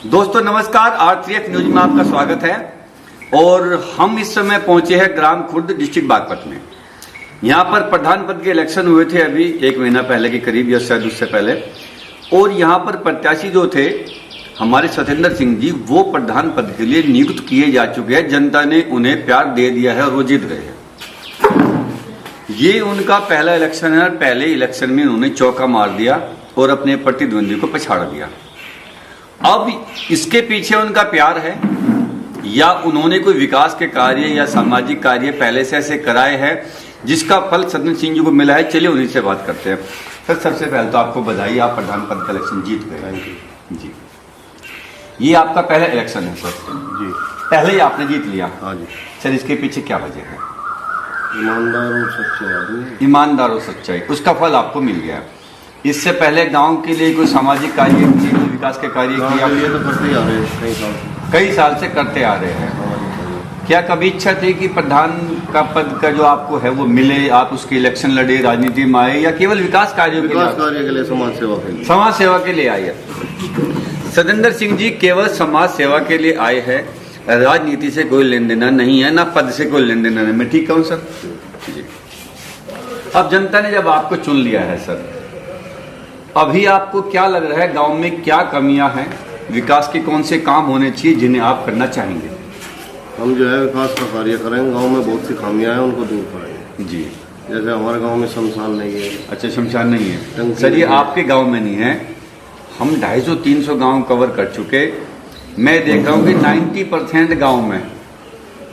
दोस्तों नमस्कार, R3F news में आपका स्वागत है। और हम इस समय पहुंचे हैं ग्राम खुर्द, डिस्ट्रिक्ट बागपत में। यहाँ पर प्रधान पद के इलेक्शन हुए थे अभी 1 महीना पहले के करीब या शायद उससे पहले। और यहाँ पर प्रत्याशी जो थे हमारे सत्येंद्र सिंह जी, वो प्रधान पद के लिए नियुक्त किए जा चुके हैं। जनता ने उन्हें प्यार दे दिया है और वो जीत गए हैं। ये उनका पहला इलेक्शन है। पहले इलेक्शन में उन्होंने चौका मार दिया और अपने प्रतिद्वंदी को पछाड़ दिया। अब इसके पीछे उनका प्यार है या उन्होंने कोई विकास के कार्य या सामाजिक कार्य पहले से ऐसे कराए हैं जिसका फल सत्येंद्र सिंह जी को मिला है। चलिए उन्हीं से बात करते हैं। सर, सबसे पहले तो आपको बधाई, आप प्रधान पद का इलेक्शन जीत गए। जी, ये आपका पहला इलेक्शन है सर? जी, पहले ही आपने जीत लिया? हाँ जी। सर, इसके पीछे क्या वजह है? ईमानदार और सच्चे आदमी। ईमानदार और सच्चाई, उसका फल आपको मिल गया। इससे पहले गांव के लिए कोई सामाजिक कार्य, विकास के कार्य किया? ये तो करते ही आ रहे हैं, कई साल से करते आ रहे हैं। क्या कभी इच्छा थी कि प्रधान का पद का जो आपको है वो मिले, आप उसके इलेक्शन लड़े, राजनीति में आए, या केवल विकास कार्यों के लिए? विकास कार्य के लिए, समाज सेवा के लिए। समाज सेवा के लिए आए। सत्येंद्र सिंह जी केवल समाज सेवा के लिए आए हैं, राजनीति से कोई लेन देना नहीं है, ना पद से कोई लेन देना नहीं। मैं ठीक कहूँ सर? जी। अब जनता ने जब आपको चुन लिया है सर, अभी आपको क्या लग रहा है गांव में क्या कमियां हैं, विकास के कौन से काम होने चाहिए जिन्हें आप करना चाहेंगे? हम जो है विकास का कार्य करेंगे। गांव में बहुत सी खामियां हैं, उनको दूर करेंगे। जी। जैसे हमारे गांव में शमशान नहीं है। अच्छा, शमशान नहीं है सर, ये आपके गांव में नहीं है। हम 250-300 गांव कवर कर चुके। मैं देख रहा हूँ कि 90% गाँव में,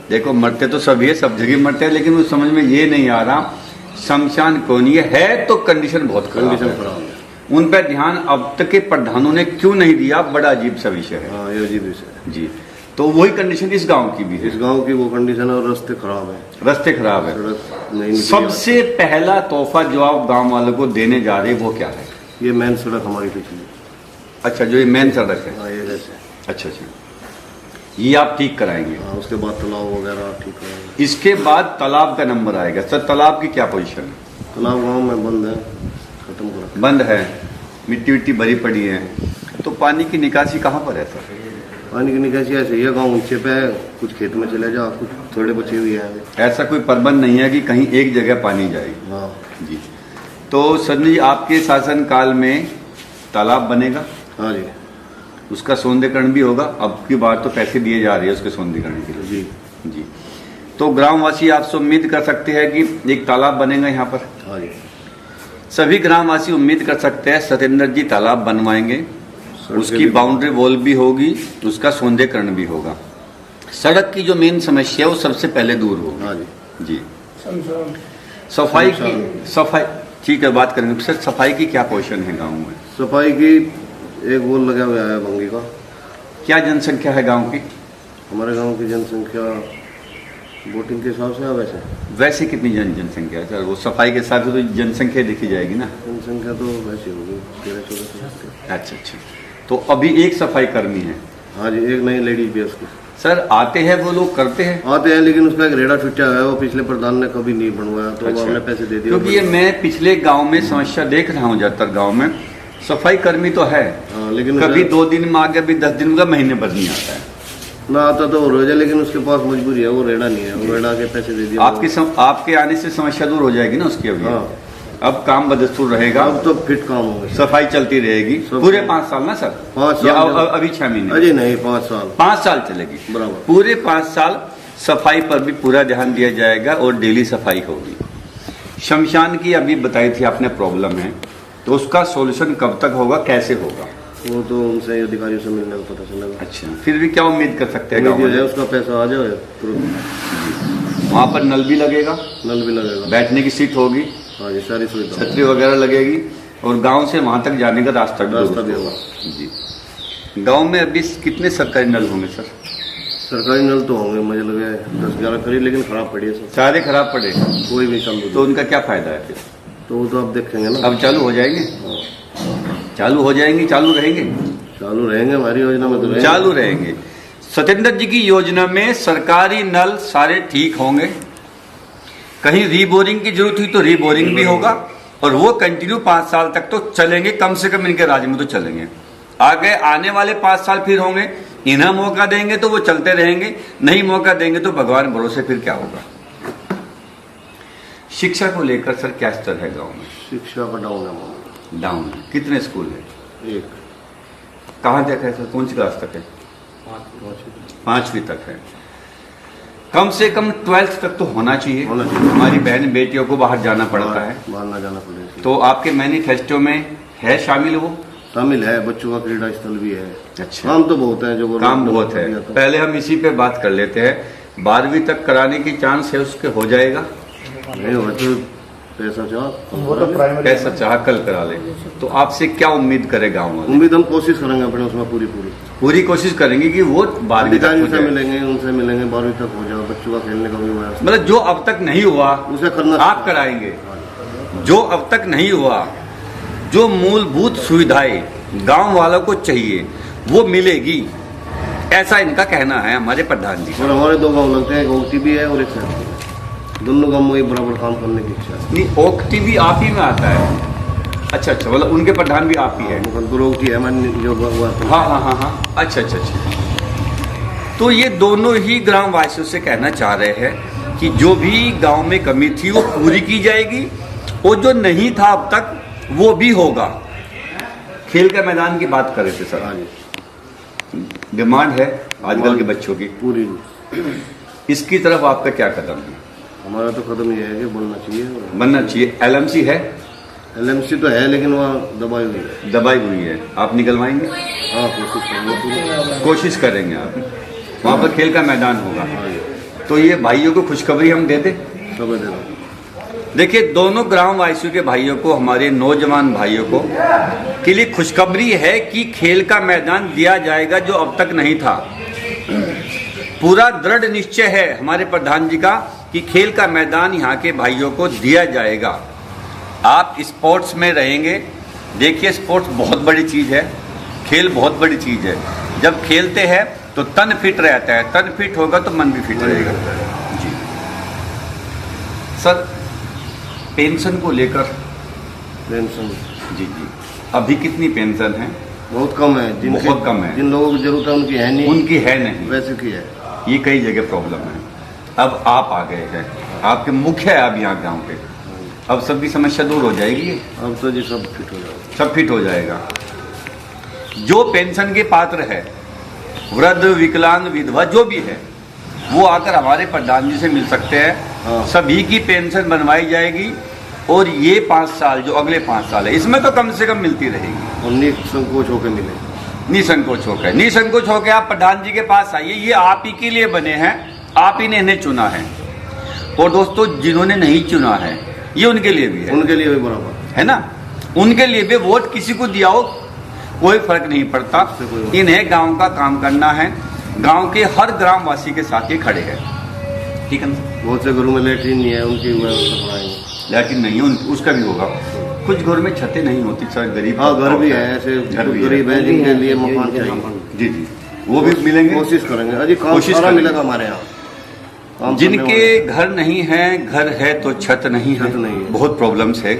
देखो मरते तो सभी है, सब जगह मरते हैं, लेकिन उस समझ में ये नहीं आ रहा शमशान कौन है तो कंडीशन बहुत खराब है। उन पर ध्यान अब तक के प्रधानों ने क्यों नहीं दिया? बड़ा अजीब सा विषय है। हाँ, ये अजीब विषय है जी। तो वही कंडीशन इस गांव की भी है। इस गांव की वो कंडीशन है और रास्ते खराब है। रास्ते खराब है। सबसे पहला तोहफा जो आप गांव वालों को देने जा रहे हैं वो क्या है? ये मेन सड़क हमारी पिछली। अच्छा, जो ये मेन सड़क है। हाँ, ये जैसे। अच्छा, ये आप ठीक कराएंगे? हाँ, उसके बाद तालाब वगैरह ठीक कराएंगे। इसके बाद तालाब का नंबर आएगा। सर, तालाब की क्या पोजीशन है? तालाब गाँव में बंद है, खत्म करा। बंद है, मिट्टी भरी पड़ी है। तो पानी की निकासी कहाँ पर है सर? पानी की निकासी ऐसे ही है, गाँव ऊंचे पे है, कुछ खेत में चले जा, कुछ थोड़े बचे हुए हैं। ऐसा कोई प्रबंध नहीं है कि कहीं एक जगह पानी जाएगी? हाँ जी। तो सर जी, आपके शासन काल में तालाब बनेगा? हाँ जी। उसका सौंदर्यीकरण भी होगा? अब की बार तो पैसे दिए जा रहे हैं उसके सौंदर्यीकरण के लिए। जी जी। तो ग्रामवासी आपसे उम्मीद कर सकते हैं कि एक तालाब बनेगा यहाँ पर? हाँ जी। सभी ग्रामवासी उम्मीद कर सकते हैं सत्येंद्र जी तालाब बनवाएंगे, उसकी बाउंड्री वॉल भी होगी, उसका सौंदर्यीकरण भी होगा, सड़क की जो मेन समस्या है वो सबसे पहले दूर होगी। हाँ जी। जी। सफाई ठीक है, बात करेंगे सर। सफाई की क्या पोजीशन है गाँव में? सफाई की एक वॉल लगा हुआ है भंगी का। क्या जनसंख्या है गाँव की? हमारे गाँव की जनसंख्या वोटिंग के हिसाब से वैसे कितनी जनसंख्या है सर? वो सफाई के साथ तो जनसंख्या देखी जाएगी ना। जनसंख्या तो वैसे होगी 13-14। अच्छा। तो अभी एक सफाई कर्मी है? हाँ जी, एक नई लेडीज भी है उसकी। सर, आते हैं वो लोग, करते हैं? आते हैं, लेकिन उसका एक रेड़ा छुट्टा है, वो पिछले प्रधान ने कभी नहीं बनवाया, तो अच्छा। हमने पैसे दे दिए। क्योंकि ये मैं पिछले गांव में समस्या देख रहा हूँ, ज्यादातर गांव में सफाई कर्मी तो है। हाँ, लेकिन कभी 2 दिन में आ गया, अभी 10 दिन का, महीने भर नहीं आता है ना। आता तो हो जाए, लेकिन उसके पास मजबूरी है, वो रेड़ा नहीं है, वो रेड़ा के पैसे दे दिए। आपके आने से समस्या दूर हो जाएगी ना उसकी? अभी हाँ। अब काम बदस्तूर रहेगा, अब तो फिट काम होगा, सफाई चलती रहेगी पूरे 5 साल ना सर? 5 साल या अभी 6 महीने? अजय नहीं, 5 साल। 5 साल चलेगी बराबर। पूरे 5 साल सफाई पर भी पूरा ध्यान दिया जाएगा और डेली सफाई होगी। शमशान की अभी बताई थी आपने प्रॉब्लम है, तो उसका सॉल्यूशन कब तक होगा, कैसे होगा? वो तो उनसे अधिकारियों से मिलने का पता चलेगा। अच्छा, फिर भी क्या उम्मीद कर सकते हैं गाँव में? उसका पैसा आ जाए तुरंत। वहाँ पर नल भी लगेगा? नल भी लगेगा, बैठने की सीट होगी? हाँ जी, सारी सुविधा, छतरी वगैरह लगेगी, और गांव से वहां तक जाने का रास्ता भी होगा। जी। गांव में अभी कितने सरकारी नल होंगे सर? सरकारी नल तो होंगे, मुझे लगे 10-11 करीब, लेकिन खराब पड़ी है सब। सारे खराब पड़े? कोई भी चालू। तो उनका क्या फायदा है फिर? तो वो तो आप देखेंगे ना। अब चालू हो जाएंगे? चालू हो जाएंगे, चालू रहेंगे? चालू रहेंगे, हमारी योजना में तो चालू रहेंगे। सत्येंद्र जी की योजना में सरकारी नल सारे ठीक होंगे, कहीं रीबोरिंग की जरूरत हुई तो रीबोरिंग भी होगा, और वो कंटिन्यू 5 साल तक तो चलेंगे, कम से कम इनके राज्य में तो चलेंगे। आगे आने वाले 5 साल फिर होंगे, इन्हें मौका देंगे तो वो चलते रहेंगे, नहीं मौका देंगे तो भगवान भरोसे फिर क्या होगा। शिक्षा को लेकर सर क्या स्तर है गांव में? शिक्षा का डाउन है। डाउन। कितने स्कूल है? एक। कहाँ तक है सर? कौन सी क्लास तक है? 5वीं तक है। कम से कम 12th तक तो होना चाहिए। हमारी बहन बेटियों को बाहर जाना पड़ता है, बाहर ना जाना पड़ेगा। तो आपके मैनिफेस्टो में है शामिल वो? शामिल है, बच्चों का क्रीड़ा स्थल भी है। अच्छा, काम तो बहुत है, जो काम बहुत है। पहले हम इसी पे बात कर लेते हैं, 12वीं तक कराने की चांस है उसके? हो जाएगा? नहीं हो तो पैसा चाह, वो तो प्राइमरी पैसा चाह कल करा ले। तो आपसे क्या उम्मीद करे गाँव वाले? उम्मीद हम कोशिश करेंगे अपने उसमें पूरी कोशिश करेंगे कि वो 12वीं तक हो अधिकारी से जाए। मिलेंगे, उनसे मिलेंगे, 12वीं तक हो जाओ, बच्चों का खेलने का भी हुआ है, मतलब जो अब तक नहीं हुआ उसे करना आप कराएंगे। जो अब तक नहीं हुआ, जो मूलभूत सुविधाएं गांव वालों को चाहिए वो मिलेगी, ऐसा इनका कहना है हमारे प्रधान जी। और हमारे 2 गाँव लगते हैं, ओटी भी है और एक शहर, दोनों गाँव में बराबर काम करने की इच्छा है। नहीं, ओक्टी भी आप ही में आता है? अच्छा, मतलब उनके प्रधान भी आप ही है? मुकंदपुर ओटी है, मैंने जो हुआ था। हाँ। अच्छा। तो ये दोनों ही ग्राम वासियों से कहना चाह रहे हैं कि जो भी गांव में कमी थी वो पूरी की जाएगी, और जो नहीं था अब तक वो भी होगा। खेल का मैदान की बात कर रहे थे सर। हाँ जी, डिमांड है आजकल के बच्चों की, पूरी। इसकी तरफ आपका क्या कदम है? हमारा तो कदम ये है कि बनना चाहिए। बनना चाहिए। LMC है? LMC तो है, लेकिन वहाँ दबाई हुई है। दबाई हुई है, आप निकलवाएंगे? हाँ, कोशिश करेंगे पूरी। कोशिश करेंगे आप। वहाँ पर खेल का मैदान होगा। हाँ जी, तो ये भाइयों को खुशखबरी हम दे दें। सब दे दो। देखिए, दोनों ग्राम वासियों के भाइयों को, हमारे नौजवान भाइयों को के लिए खुशखबरी है कि खेल का मैदान दिया जाएगा जो अब तक नहीं था। पूरा दृढ़ निश्चय है हमारे प्रधान जी का कि खेल का मैदान यहाँ के भाइयों को दिया जाएगा। आप स्पोर्ट्स में रहेंगे। देखिए, स्पोर्ट्स बहुत बड़ी चीज़ है, खेल बहुत बड़ी चीज़ है। जब खेलते हैं तो तन फिट रहता है, तन फिट होगा तो मन भी फिट रहेगा। जी सर, पेंशन को लेकर? पेंशन जी, अभी कितनी पेंशन है? बहुत कम है। बहुत कम है। जिन लोगों की जरूरत है उनकी है नहीं, उनकी है नहीं, वैसे की है। ये कई जगह प्रॉब्लम है। अब आप आ गए हैं, आपके मुख्य है अब यहाँ गांव पे, अब सबकी समस्या दूर हो जाएगी। अब तो जी सब फिट हो जाएगा। सब फिट हो जाएगा। जो पेंशन के पात्र है, वृद्ध, विकलांग, विधवा, जो भी है, वो आकर हमारे प्रधान जी से मिल सकते हैं। हाँ। सभी की पेंशन बनवाई जाएगी, और ये 5 साल जो अगले 5 साल है इसमें तो कम से कम मिलती रहेगी। और निसंकोच होकर मिले। निसंकोच होकर, निसंकोच होकर आप प्रधान जी के पास आइए। ये आप ही के लिए बने हैं, आप ही ने इन्हें चुना है। और दोस्तों, जिन्होंने नहीं चुना है ये उनके लिए भी है, उनके लिए भी बराबर है ना। उनके लिए भी वोट किसी को दिया हो कोई फर्क नहीं पड़ता। इन्हें गांव का काम करना है, गांव के हर ग्रामवासी के साथ ये खड़े हैं। ठीक है ना। बहुत से घरों में लेटरिन नहीं है, उनकी व्यवस्था कराएंगे। लेकिन नहीं, उसका भी होगा। कुछ घर में छतें नहीं होती सर, गरीब। हाँ, घर भी है, ऐसे गरीब है जिनके लिए मकान चाहिए। जी, वो भी मिलेंगे। कोशिश करेंगे। अजी काम कोशिश सारा करेंगे। मिलेगा हमारे यहाँ। काम करने जिनके वाले। घर नहीं है, घर है तो छत नहीं है, छत नहीं है। बहुत प्रॉब्लम्स है,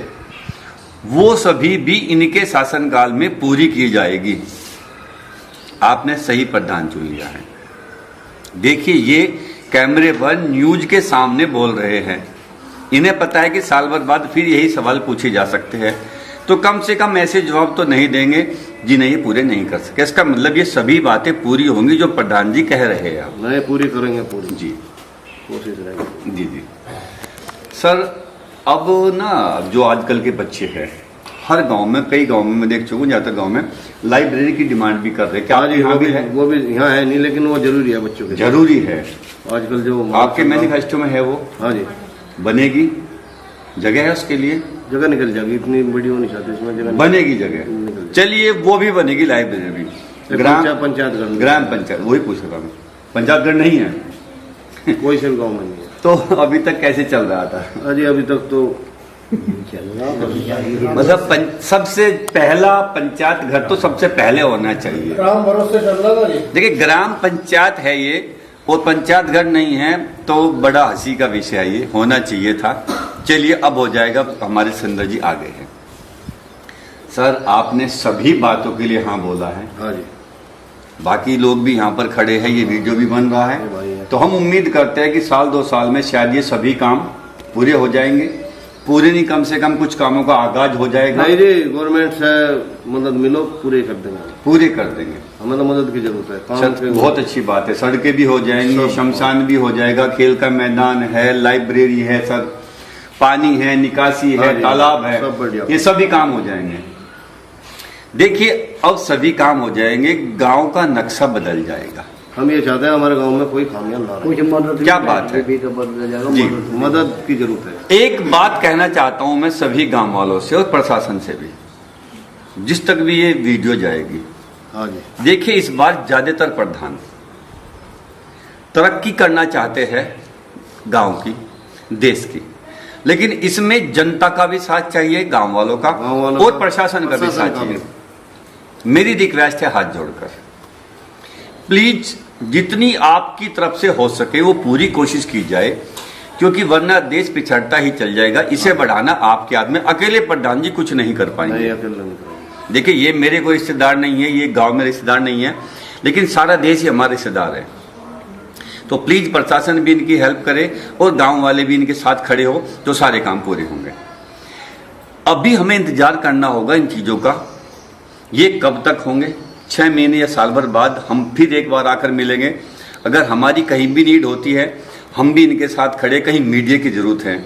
वो सभी भी इनके शासनकाल में पूरी की जाएगी। आपने सही प्रधान चुन लिया है। देखिए, ये कैमरे पर न्यूज के सामने बोल रहे हैं। इन्हें पता है कि साल भर बाद फिर यही सवाल पूछे जा सकते हैं, तो कम से कम ऐसे जवाब तो नहीं देंगे जिन्हें ये पूरे नहीं कर सके। इसका मतलब ये सभी बातें पूरी होंगी जो प्रधान जी कह रहे हैं। आप नहीं, पूरी करेंगे पूरी। जी, कोशिश रहेगी। जी। सर, अब ना जो आजकल के बच्चे हैं, हर गांव में, कई गांव में मैं देख चुका हूँ, ज्यादातर गांव में लाइब्रेरी की डिमांड भी कर रहे हैं। क्या हाँ जी, यहाँ भी है? वो भी यहाँ है नहीं, लेकिन वो जरूरी है बच्चों के। जरूरी है। आजकल जो आपके मैनिफेस्टो में है वो? हाँ जी, बनेगी जगह है उसके लिए? जगह निकल जाएगी, इतनी बड़ी होनी चाहती है इसमें, जगह बनेगी जगह। चलिए, वो भी बनेगी लाइब्रेरी। पंचायत घर, ग्राम पंचायत, वही पूछ रहा मैं। पंचायत घर नहीं है कोई से गाँव में नहीं है। तो अभी तक कैसे चल रहा था? अजी अभी तक तो मतलब सबसे पहला पंचायत घर तो सबसे पहले होना चाहिए। ग्राम भरोसे चल रहा था जी। देखिए, ग्राम पंचायत है ये, और पंचायत घर नहीं है, तो बड़ा हंसी का विषय है, ये होना चाहिए था। चलिए, अब हो जाएगा। हमारे सुंदर जी आ गए हैं। सर आपने सभी बातों के लिए हाँ बोला है। हाँ जी। बाकी लोग भी यहाँ पर खड़े हैं, ये वीडियो भी बन रहा है, तो हम उम्मीद करते हैं कि साल 2 साल में शायद ये सभी काम पूरे हो जाएंगे। पूरे नहीं, कम से कम कुछ कामों का आगाज हो जाएगा। नहीं जी, गवर्नमेंट से मदद मिलो, पूरे कर देंगे। पूरे कर देंगे, हमें तो मदद की जरूरत है। काम बहुत अच्छी बात है। सड़कें भी हो जाएंगी, शमशान भी हो जाएगा, खेल का मैदान है, लाइब्रेरी है सर, पानी है, निकासी है, तालाब है, ये सभी काम हो जाएंगे। देखिए अब सभी काम हो जाएंगे, गांव का नक्शा बदल जाएगा। हम ये चाहते हैं हमारे गांव में कोई खामियां ना रहे। क्या बात है जी, मदद की जरूरत है। एक बात कहना चाहता हूं मैं सभी गांव वालों से और प्रशासन से भी, जिस तक भी ये वीडियो जाएगी। हाँ जी। देखिए इस बार ज्यादातर प्रधान तरक्की करना चाहते हैं गांव की, देश की, लेकिन इसमें जनता का भी साथ चाहिए, गांव वालों का और प्रशासन का भी साथ चाहिए। मेरी रिक्वेस्ट है हाथ जोड़कर, प्लीज जितनी आपकी तरफ से हो सके वो पूरी कोशिश की जाए, क्योंकि वरना देश पिछड़ता ही चल जाएगा। इसे बढ़ाना आपके हाथ में, अकेले प्रधान जी कुछ नहीं कर पाएंगे। देखिए ये मेरे कोई रिश्तेदार नहीं है, ये गांव में रिश्तेदार नहीं है, लेकिन सारा देश ही हमारा रिश्तेदार है। तो प्लीज प्रशासन भी इनकी हेल्प करे और गांव वाले भी इनके साथ खड़े हो, तो सारे काम पूरे होंगे। अभी हमें इंतजार करना होगा इन चीजों का, ये कब तक होंगे, 6 महीने या साल भर बाद हम फिर एक बार आकर मिलेंगे। अगर हमारी कहीं भी नीड होती है, हम भी इनके साथ खड़े, कहीं मीडिया की जरूरत है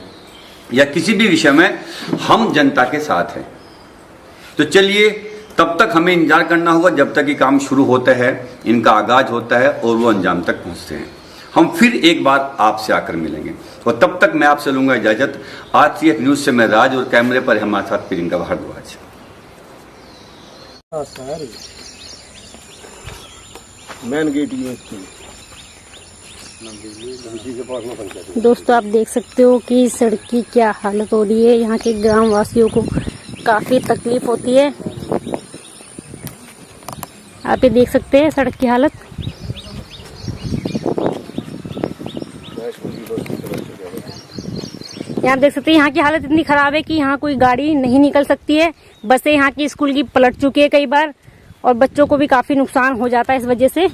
या किसी भी विषय में, हम जनता के साथ हैं। तो चलिए तब तक हमें इंतजार करना होगा जब तक ये काम शुरू होता है, इनका आगाज होता है और वो अंजाम तक पहुंचते हैं। हम फिर एक बार आपसे आकर मिलेंगे और तब तक मैं आपसे लूंगा इजाजत। RCF न्यूज से मैं राज और कैमरे पर हमारे साथ प्रियंका भारद्वाज। मेन गेट ये दोस्तों आप देख सकते हो कि सड़क की क्या हालत हो रही है। यहाँ के ग्राम वासियों को काफी तकलीफ होती है। आप ये देख सकते हैं सड़क की हालत। यहाँ देख सकते हैं यहाँ की हालत इतनी खराब है कि यहाँ कोई गाड़ी नहीं निकल सकती है। बसें यहाँ की स्कूल की पलट चुकी है कई बार और बच्चों को भी काफी नुकसान हो जाता है इस वजह से।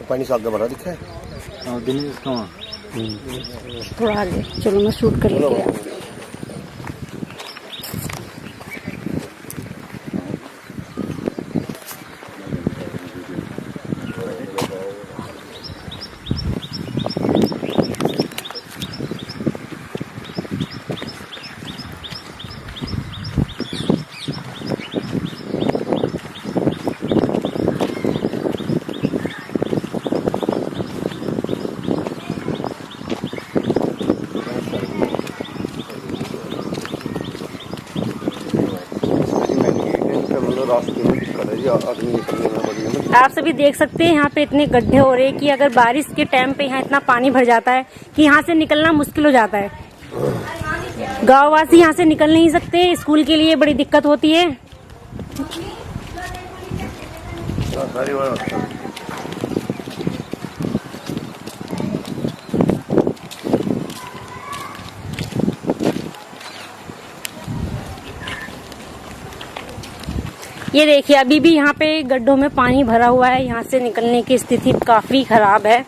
पानी साल का भरा दिखा है। थोड़ा आगे चलो, मैं शूट कर लेंगे। आप सभी देख सकते हैं यहाँ पे इतने गड्ढे हो रहे हैं कि अगर बारिश के टाइम पे यहाँ इतना पानी भर जाता है कि यहाँ से निकलना मुश्किल हो जाता है। गाँव वासी यहाँ से निकल नहीं सकते, स्कूल के लिए बड़ी दिक्कत होती है। ये देखिए अभी भी यहाँ पे गड्ढों में पानी भरा हुआ है। यहाँ से निकलने की स्थिति काफी खराब है।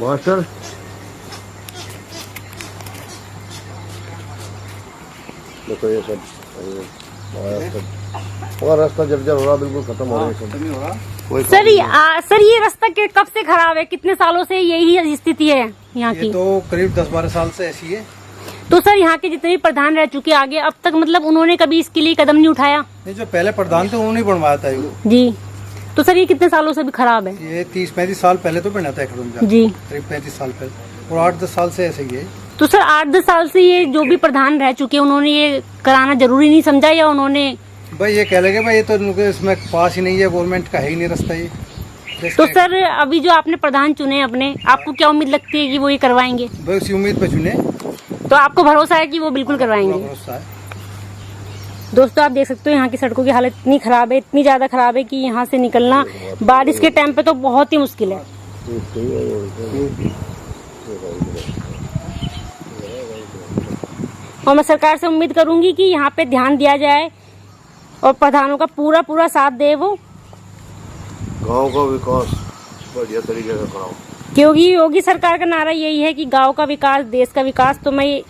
मास्टर देखो ये सब रास्ता जर्जर हो रहा, बिल्कुल खत्म हो रहा है। सर ये रास्ता कब से खराब है? कितने सालों से यही स्थिति है यहाँ की? तो करीब 10-12 साल से ऐसी है। तो सर यहाँ के जितने भी प्रधान रह चुके आगे अब तक मतलब उन्होंने कभी इसके लिए कदम नहीं उठाया? नहीं, जो पहले प्रधान थे उन्होंने बनवाया था जी। तो सर ये कितने सालों से भी खराब है? ये 30-35 साल पहले तो बना था एक रूम जी। करीब 35 साल पहले, और 8-10 साल से ऐसे ही है। तो सर 8-10 साल से ये जो भी प्रधान रह चुके हैं उन्होंने ये कराना जरूरी नहीं समझा, या उन्होंने भाई ये कह लगे भाई ये तो उनके इसमें पास ही नहीं है, गवर्नमेंट का है ही नहीं रास्ता ये। तो सर अभी जो आपने प्रधान चुने अपने, आपको क्या उम्मीद लगती है कि वो ये करवाएंगे? भाई उसी उम्मीद पे चुने, तो आपको भरोसा है कि वो बिल्कुल करवाएंगे? भरोसा है। दोस्तों आप देख सकते हो यहाँ की सड़कों की हालत इतनी खराब है, इतनी ज्यादा खराब है कि यहाँ से निकलना बारिश के टाइम पे तो बहुत ही मुश्किल है। और मैं सरकार से उम्मीद करूंगी कि यहाँ पे ध्यान दिया जाए और प्रधानों का पूरा पूरा साथ दे वो, गांव का विकास बढ़िया तरीके से कराओ। क्योंकि योगी सरकार का नारा यही है कि गांव का विकास देश का विकास। तो मैं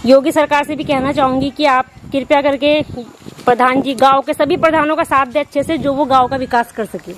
योगी सरकार से भी कहना चाहूंगी कि आप कृपया करके प्रधान जी गांव के सभी प्रधानों का साथ दे अच्छे से, जो वो गांव का विकास कर सके।